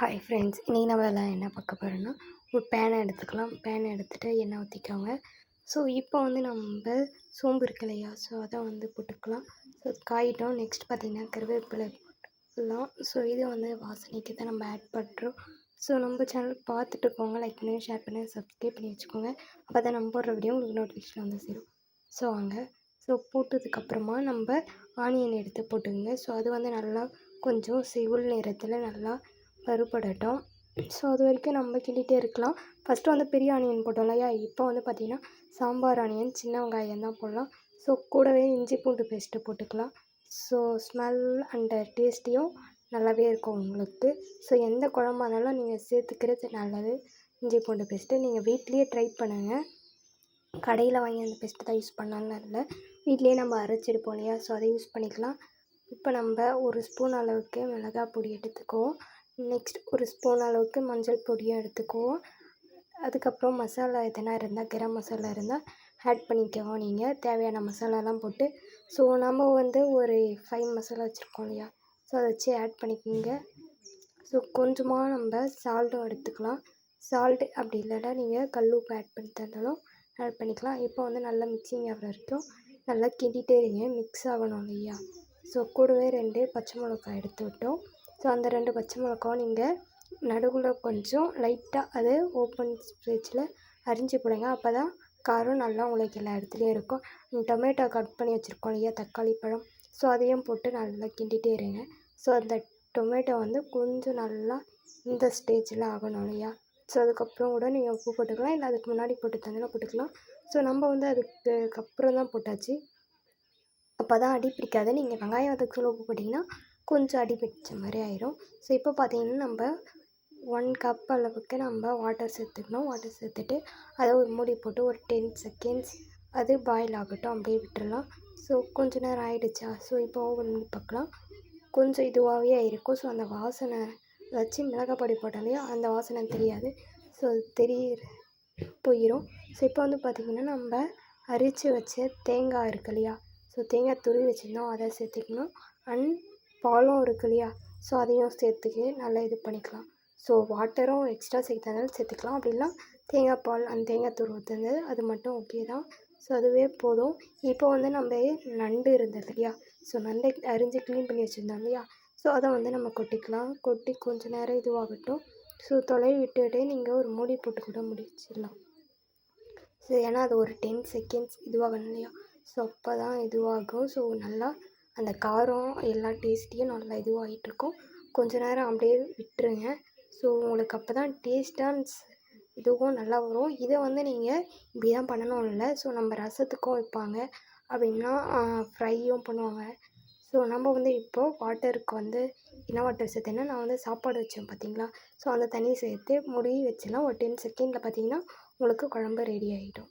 Hi friends, இன்றைக்கி நம்ம எல்லாம் என்ன பார்க்க போகிறோன்னா, ஒரு பேனை எடுத்துக்கலாம். பேனை எடுத்துகிட்டு எண்ணெய் ஊற்றிக்கோங்க. ஸோ இப்போ வந்து நம்ம சோம்பு இருக்கு இல்லையா, ஸோ அதை வந்து போட்டுக்கலாம். ஸோ அது காயிட்டோம். நெக்ஸ்ட் பார்த்திங்கன்னா கருவேப்பிலை போட்டுக்கலாம். ஸோ இது வந்து வாசனைக்கு தான் நம்ம ஆட் பண்ணுறோம். ஸோ நம்ம சேனல் பார்த்துட்டு போங்க, லைக் பண்ணி ஷேர் பண்ணி சப்ஸ்கிரைப் பண்ணி வச்சுக்கோங்க. அப்போ தான் நம்ம போடுற வீடியோ உங்களுக்கு நோட்டிஃபிகேஷன் வந்து சேரும். ஸோ வாங்க. ஸோ போட்டதுக்கப்புறமா நம்ம ஆனியன் எடுத்து போட்டுக்கோங்க. ஸோ அது வந்து நல்லா கொஞ்சம் சிவில் நிறத்தில் நல்லா வறுபடட்டும். ஸோ அது வரைக்கும் நம்ம கிண்டிகிட்டே இருக்கலாம். ஃபஸ்ட்டு வந்து பெரிய ஆனியன் போட்டோம் இல்லையா, இப்போ வந்து பார்த்திங்கன்னா சாம்பார் ஆனியன் சின்ன வெங்காயம் தான் போடலாம். ஸோ கூடவே இஞ்சி பூண்டு பேஸ்ட்டு போட்டுக்கலாம். ஸோ ஸ்மெல் அண்ட் டேஸ்ட்டியும் நல்லாவே இருக்கும் உங்களுக்கு. ஸோ எந்த குழம்பா இருந்தாலும் நீங்கள் சேர்த்துக்கிறது நல்லது. இஞ்சி பூண்டு பேஸ்ட்டு நீங்கள் வீட்லேயே ட்ரை பண்ணுங்கள். கடையில் வாங்கி அந்த பேஸ்ட்டு தான் யூஸ் பண்ணலாம்னு இல்லை, வீட்லேயே நம்ம அரைச்சிருப்போம் இல்லையா, ஸோ அதை யூஸ் பண்ணிக்கலாம். இப்போ நம்ம ஒரு ஸ்பூன் அளவுக்கு மிளகாய் பொடி எடுத்துக்குவோம். நெக்ஸ்ட் ஒரு ஸ்பூன் அளவுக்கு மஞ்சள் பொடியும் எடுத்துக்குவோம். அதுக்கப்புறம் மசாலா எதனா இருந்தால், கரம் மசாலா இருந்தால் ஆட் பண்ணிக்கோங்க. நீங்கள் தேவையான மசாலாலாம் போட்டு, ஸோ நம்ம வந்து ஒரு 5 மசாலா வச்சுருக்கோம் இல்லையா, ஸோ அதை வச்சு ஆட் பண்ணிக்கோங்க. ஸோ கொஞ்சமாக நம்ம சால்ட்டும் எடுத்துக்கலாம். சால்ட்டு அப்படி இல்லைன்னா நீங்கள் கல் உப்பு ஆட் பண்ணி தந்தாலும் ஆட் பண்ணிக்கலாம். இப்போ வந்து நல்லா மிக்சிங் ஆகிற வரைக்கும் நல்லா கிண்டிகிட்டே இருங்க, மிக்ஸ் ஆகணும் இல்லையா. ஸோ கூடவே 2 பச்சை மிளகாய் எடுத்து விட்டோம். ஸோ அந்த 2 பச்சை மிளகாவும் நீங்கள் நடுவில் கொஞ்சம் லைட்டாக அது ஓப்பன் ஸ்பேஸில் அரிஞ்சு போடுங்க. அப்போ தான் காரம் நல்லா உங்களுக்கு எல்லா இடத்துலையும் இருக்கும். டொமேட்டோ கட் பண்ணி வச்சுருக்கோம் இல்லையா, தக்காளி பழம், ஸோ அதையும் போட்டு நல்லா கிண்டிகிட்டே இருங்க. ஸோ அந்த டொமேட்டோ வந்து கொஞ்சம் நல்லா இந்த ஸ்டேஜில் ஆகணும் இல்லையா. ஸோ அதுக்கப்புறம் கூட நீங்கள் உப்பு போட்டுக்கலாம், இல்லை அதுக்கு முன்னாடி போட்டு தந்தாலும் போட்டுக்கலாம். ஸோ நம்ம வந்து அதுக்கப்புறம் தான் போட்டாச்சு. அப்போ தான் அடி பிடிக்காது. நீங்கள் வெங்காயம் அதுக்குள்ளே உப்பு போட்டிங்கன்னா கொஞ்சம் அடி பிடிச்ச மாதிரி ஆயிரும். ஸோ இப்போ பார்த்திங்கன்னா நம்ம 1 கப் அளவுக்கு நம்ம வாட்டர் சேர்த்துக்கணும். வாட்டர் சேர்த்துட்டு அதை ஒரு மூடி போட்டு ஒரு 10 செகண்ட்ஸ் அது பாயில் ஆகட்டும், அப்படியே விட்டுறலாம். ஸோ கொஞ்ச நேரம் ஆகிடுச்சா, ஸோ இப்போ ஓப்பன் பண்ணி பார்க்கலாம். கொஞ்சம் இதுவாகவே இருக்கும். ஸோ அந்த வாசனை வச்சு மிளகாய் பொடி போட்டோம் இல்லையா, அந்த வாசனை தெரியாது. ஸோ போயிடும். ஸோ இப்போ வந்து பார்த்திங்கன்னா நம்ம அரித்து வச்ச தேங்காய் இருக்கு இல்லையா, ஸோ தேங்காய் துருவி வச்சுருந்தோம், அதை சேர்த்துக்கணும். அண்ட் பாலும் இருக்கு இல்லையா, ஸோ அதையும் சேர்த்துக்கு நல்லா இது பண்ணிக்கலாம். ஸோ வாட்டரும் எக்ஸ்ட்ரா சேர்த்தாலும் சேர்த்துக்கலாம். அப்படிலாம் தேங்காய் பால் அந்த தேங்காய் துருவுறது அது மட்டும் ஓகே தான். ஸோ அதுவே போதும். இப்போ வந்து நம்ம நண்டு இருந்தது இல்லையா, ஸோ நண்டை அரிஞ்சு க்ளீன் பண்ணி வச்சுருந்தோம் இல்லையா, ஸோ அதை வந்து நம்ம கொட்டிக்கலாம். கொட்டி கொஞ்சம் நேரம் இதுவாகட்டும். ஸோ தொலைவி விட்டுவிட்டு நீங்கள் ஒரு மூடி போட்டு கூட முடிச்சிடலாம். ஸோ ஏன்னா அது ஒரு 10 செகண்ட்ஸ் இதுவாகணும் இல்லையா, ஸோ அப்போ தான் இதுவாகும். ஸோ நல்லா அந்த காரம் எல்லா டேஸ்ட்டையும் நல்லா இதுவாகிட்ருக்கும். கொஞ்ச நேரம் அப்படியே விட்டுருங்க. ஸோ உங்களுக்கு அப்போ தான் டேஸ்ட்டாக இதுவும் நல்லா வரும். இதை வந்து நீங்கள் இப்படி தான் பண்ணணும் இல்லை, ஸோ நம்ம ரசத்துக்கும் வைப்பாங்க, அப்படின்னா ஃப்ரையும் பண்ணுவாங்க. ஸோ நம்ம வந்து இப்போது வாட்டருக்கு வந்து என்ன வாட்டர் சேர்த்தேன்னா, நான் வந்து சாப்பாடு வச்சேன் பார்த்தீங்களா, ஸோ அந்த தண்ணி சேர்த்து மூடி வச்சிடலாம். ஒரு 10 செகண்டில் பார்த்தீங்கன்னா உங்களுக்கு குழம்பு ரெடி ஆகிடும்.